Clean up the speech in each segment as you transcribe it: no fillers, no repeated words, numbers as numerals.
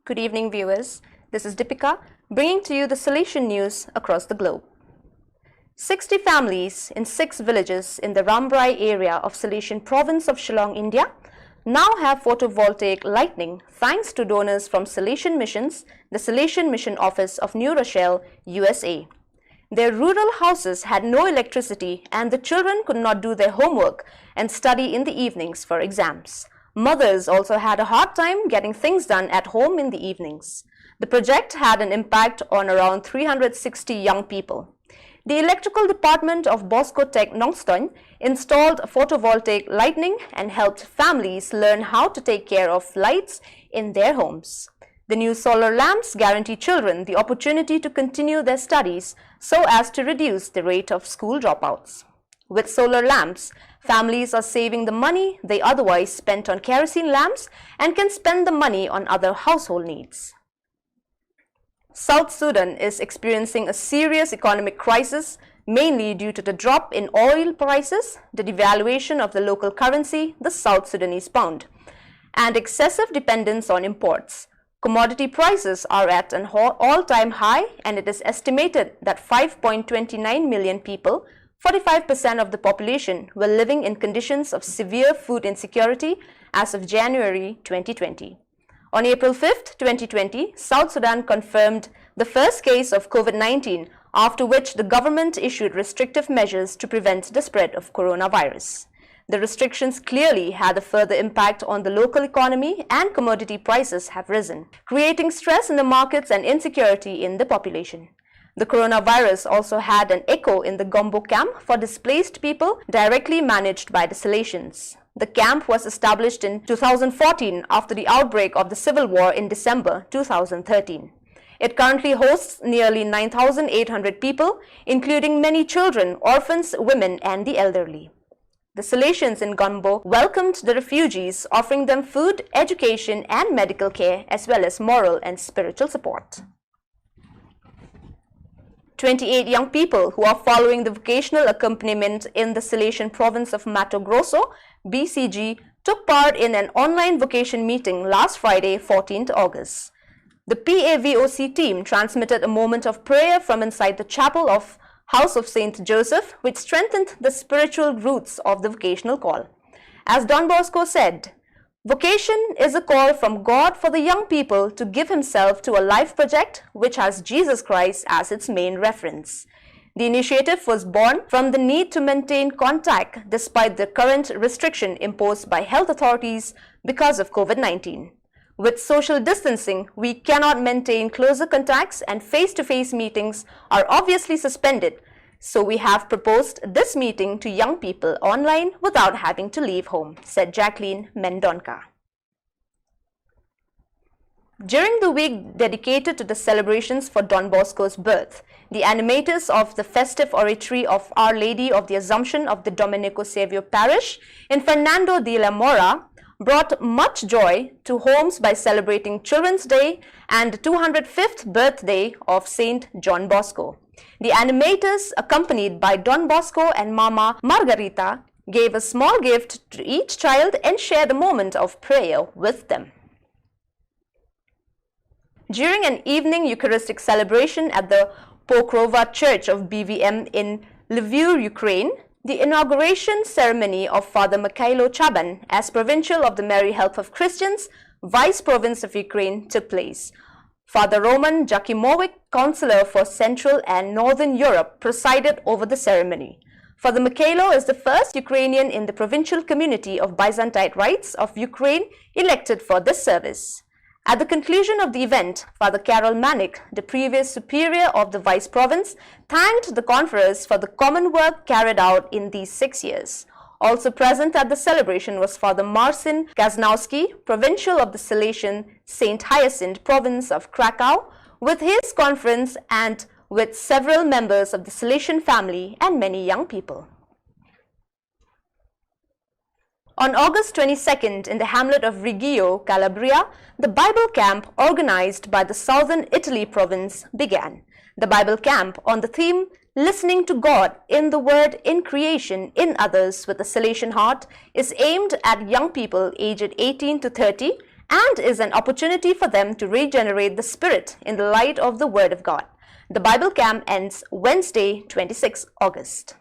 Good evening, viewers. This is Deepika, bringing to you the Salesian news across the globe. 60 families in 6 villages in the Rambrai area of Salesian province of Shillong, India, now have photovoltaic lighting thanks to donors from Salesian Missions, the Salesian Mission Office of New Rochelle, USA. Their rural houses had no electricity and the children could not do their homework and study in the evenings for exams. Mothers also had a hard time getting things done at home in the evenings. The project had an impact on around 360 young people. The electrical department of Bosco Tech Nongstoin installed photovoltaic lighting and helped families learn how to take care of lights in their homes. The new solar lamps guarantee children the opportunity to continue their studies so as to reduce the rate of school dropouts. With solar lamps, families are saving the money they otherwise spent on kerosene lamps and can spend the money on other household needs. South Sudan is experiencing a serious economic crisis, mainly due to the drop in oil prices, the devaluation of the local currency, the South Sudanese pound, and excessive dependence on imports. Commodity prices are at an all-time high, and it is estimated that 5.29 million people, 45% of the population, were living in conditions of severe food insecurity as of January 2020. On April 5, 2020, South Sudan confirmed the first case of COVID-19, after which the government issued restrictive measures to prevent the spread of coronavirus. The restrictions clearly had a further impact on the local economy, and commodity prices have risen, creating stress in the markets and insecurity in the population. The coronavirus also had an echo in the Gombo camp for displaced people directly managed by the Salesians. The camp was established in 2014 after the outbreak of the civil war in December 2013. It currently hosts nearly 9,800 people, including many children, orphans, women, and the elderly. The Salesians in Gombo welcomed the refugees, offering them food, education, and medical care, as well as moral and spiritual support. 28 young people who are following the vocational accompaniment in the Salesian province of Mato Grosso, BCG, took part in an online vocation meeting last Friday, 14th August. The PAVOC team transmitted a moment of prayer from inside the chapel of House of St. Joseph, which strengthened the spiritual roots of the vocational call. As Don Bosco said, "Vocation is a call from God for the young people to give himself to a life project which has Jesus Christ as its main reference." The initiative was born from the need to maintain contact despite the current restriction imposed by health authorities because of COVID-19. With social distancing, we cannot maintain closer contacts, and face-to-face meetings are obviously suspended. So we have proposed this meeting to young people online without having to leave home, said Jacqueline Mendonca. During the week dedicated to the celebrations for Don Bosco's birth, the animators of the festive oratory of Our Lady of the Assumption of the Domenico Savio Parish in Fernando de la Mora brought much joy to homes by celebrating Children's Day and the 205th birthday of Saint John Bosco. The animators, accompanied by Don Bosco and Mama Margarita, gave a small gift to each child and shared a moment of prayer with them. During an evening Eucharistic celebration at the Pokrova Church of BVM in Lviv, Ukraine, the inauguration ceremony of Father Mikhailo Chaban as Provincial of the Mary Help of Christians, Vice Province of Ukraine, took place. Father Roman Jakimovic, Counselor for Central and Northern Europe, presided over the ceremony. Father Mikhailo is the first Ukrainian in the provincial community of Byzantine Rites of Ukraine elected for this service. At the conclusion of the event, Father Karol Manik, the previous superior of the Vice Province, thanked the conference for the common work carried out in these 6 years. Also present at the celebration was Father Marcin Kaznowski, Provincial of the Salesian St. Hyacinth Province of Krakow, with his conference and with several members of the Salesian family and many young people. On August 22nd, in the hamlet of Reggio, Calabria, the Bible camp organized by the Southern Italy province began. The Bible camp on the theme Listening to God in the Word, in Creation, in Others with a Salesian Heart is aimed at young people aged 18 to 30 and is an opportunity for them to regenerate the spirit in the light of the Word of God. The Bible camp ends Wednesday, 26 August.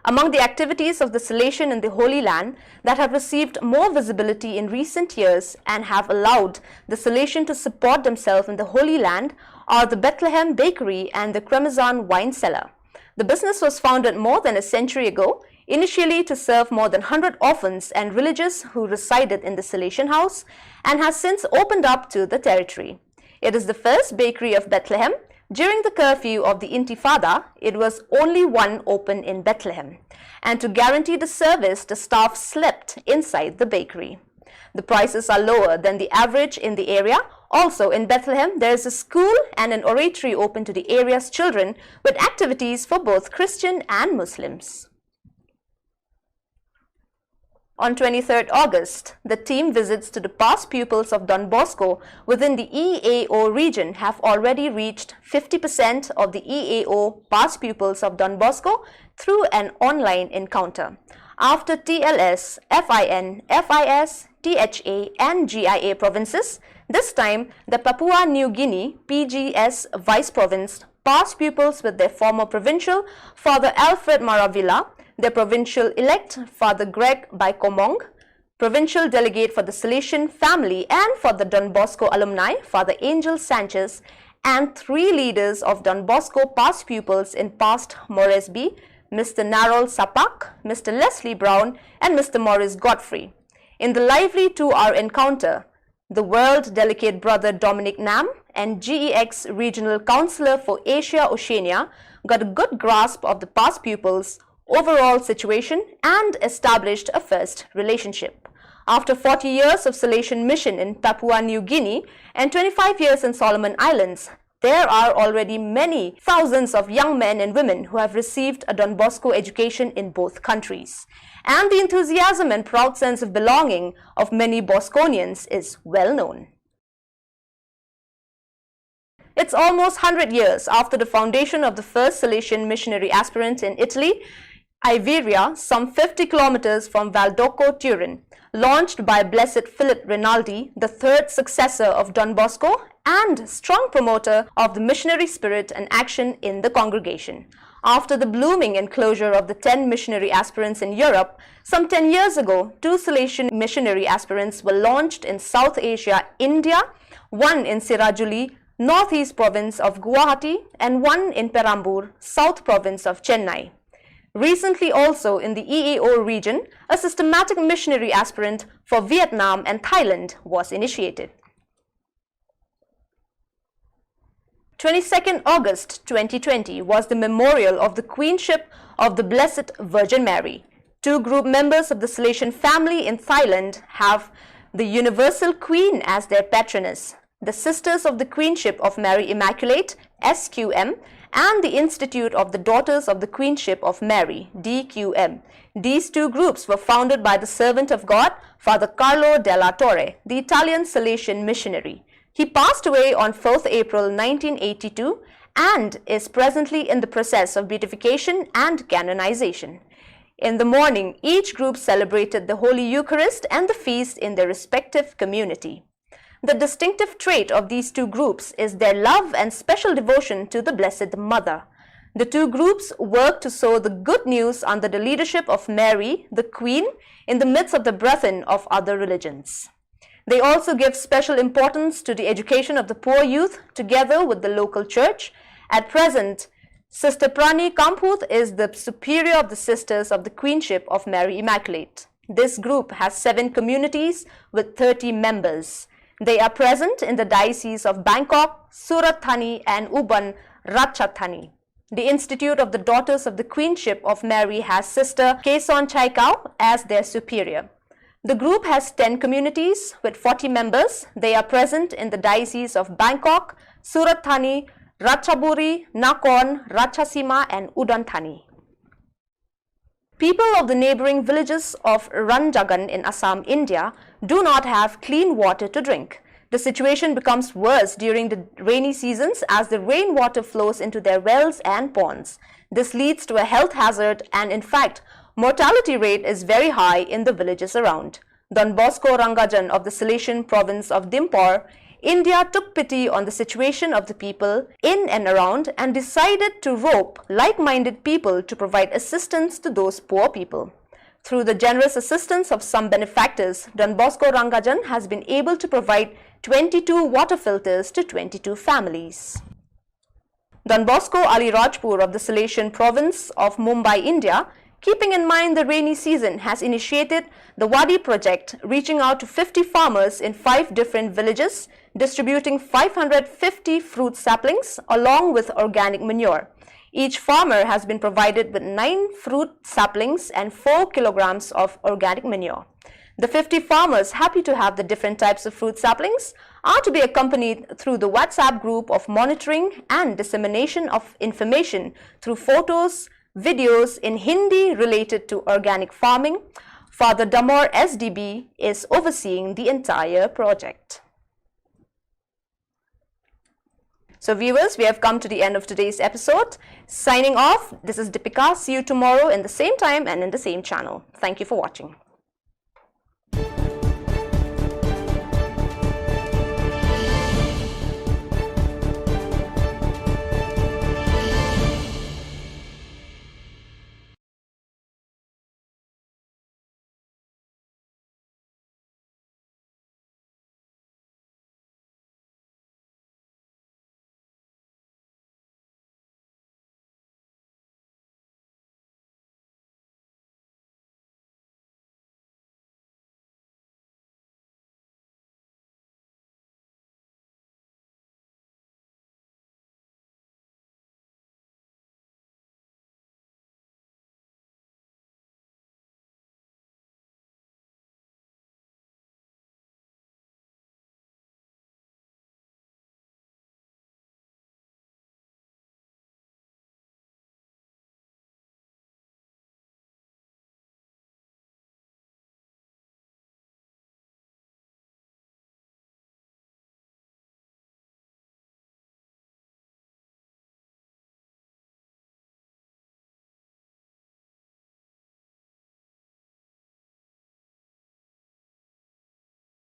Among the activities of the Salesian in the Holy Land that have received more visibility in recent years and have allowed the Salesian to support themselves in the Holy Land are the Bethlehem Bakery and the Cremazan Wine Cellar. The business was founded more than a century ago, initially to serve more than 100 orphans and religious who resided in the Salesian house, and has since opened up to the territory. It is the first bakery of Bethlehem. During the curfew of the Intifada, it was only one open in Bethlehem, and to guarantee the service, the staff slept inside the bakery. The prices are lower than the average in the area. Also in Bethlehem, there is a school and an oratory open to the area's children with activities for both Christian and Muslims. On 23rd August, the team visits to the past pupils of Don Bosco within the EAO region have already reached 50% of the EAO past pupils of Don Bosco through an online encounter. After TLS, FIN, FIS, THA and GIA provinces, this time the Papua New Guinea PGS Vice Province past pupils with their former provincial, Father Alfred Maravilla, their provincial-elect, Father Greg Baikomong, provincial delegate for the Salesian family, and for the Don Bosco alumni, Father Angel Sanchez, and 3 leaders of Don Bosco past pupils in past Moresby, Mr. Narol Sapak, Mr. Leslie Brown, and Mr. Maurice Godfrey. In the lively 2-hour encounter, the World Delegate Brother Dominic Nam and GEX Regional Councillor for Asia-Oceania got a good grasp of the past pupils' overall situation and established a first relationship. After 40 years of Salesian mission in Papua New Guinea and 25 years in Solomon Islands, there are already many thousands of young men and women who have received a Don Bosco education in both countries. And the enthusiasm and proud sense of belonging of many Bosconians is well known. It's almost 100 years after the foundation of the first Salesian missionary aspirant in Italy, Iveria, some 50 kilometers from Valdocco, Turin, launched by Blessed Philip Rinaldi, the 3rd successor of Don Bosco and strong promoter of the missionary spirit and action in the congregation. After the blooming enclosure of the 10 missionary aspirants in Europe, some 10 years ago, 2 Salesian missionary aspirants were launched in South Asia, India, one in Sirajuli, Northeast province of Guwahati, and one in Perambur, South province of Chennai. Recently also in the EAO region, a systematic missionary aspirant for Vietnam and Thailand was initiated. 22nd August 2020 was the memorial of the Queenship of the Blessed Virgin Mary. 2 group members of the Salesian family in Thailand have the Universal Queen as their patroness, the Sisters of the Queenship of Mary Immaculate, SQM, and the Institute of the Daughters of the Queenship of Mary, DQM. These 2 groups were founded by the servant of God, Father Carlo della Torre, the Italian Salesian missionary. He passed away on 4th April 1982 and is presently in the process of beatification and canonization. In the morning, each group celebrated the Holy Eucharist and the feast in their respective community. The distinctive trait of these 2 groups is their love and special devotion to the Blessed Mother. The 2 groups work to sow the good news under the leadership of Mary, the Queen, in the midst of the brethren of other religions. They also give special importance to the education of the poor youth together with the local church. At present, Sister Prani Kamputh is the superior of the Sisters of the Queenship of Mary Immaculate. This group has 7 communities with 30 members. They are present in the Diocese of Bangkok, Surat Thani and Ubon Ratchathani. The Institute of the Daughters of the Queenship of Mary has Sister Kason Chaikau as their superior. The group has 10 communities with 40 members. They are present in the Diocese of Bangkok, Surat Thani, Ratchaburi, Nakhon, Ratchasima and Udon Thani. People of the neighboring villages of Ranjagan in Assam, India, do not have clean water to drink. The situation becomes worse during the rainy seasons as the rainwater flows into their wells and ponds. This leads to a health hazard and in fact, mortality rate is very high in the villages around. Don Bosco Rangajan of the Salesian province of Dimpor, India took pity on the situation of the people in and around and decided to rope like-minded people to provide assistance to those poor people. Through the generous assistance of some benefactors, Don Bosco Rangajan has been able to provide 22 water filters to 22 families. Don Bosco Ali Rajpur of the Salesian province of Mumbai, India, keeping in mind the rainy season, has initiated the Wadi project, reaching out to 50 farmers in 5 different villages, distributing 550 fruit saplings along with organic manure. Each farmer has been provided with 9 fruit saplings and 4 kilograms of organic manure. The 50 farmers, happy to have the different types of fruit saplings, are to be accompanied through the WhatsApp group of monitoring and dissemination of information through photos, videos in Hindi related to organic farming. Father Damor SDB is overseeing the entire project. So viewers, we have come to the end of today's episode. Signing off, this is Deepika. See you tomorrow in the same time and in the same channel. Thank you for watching.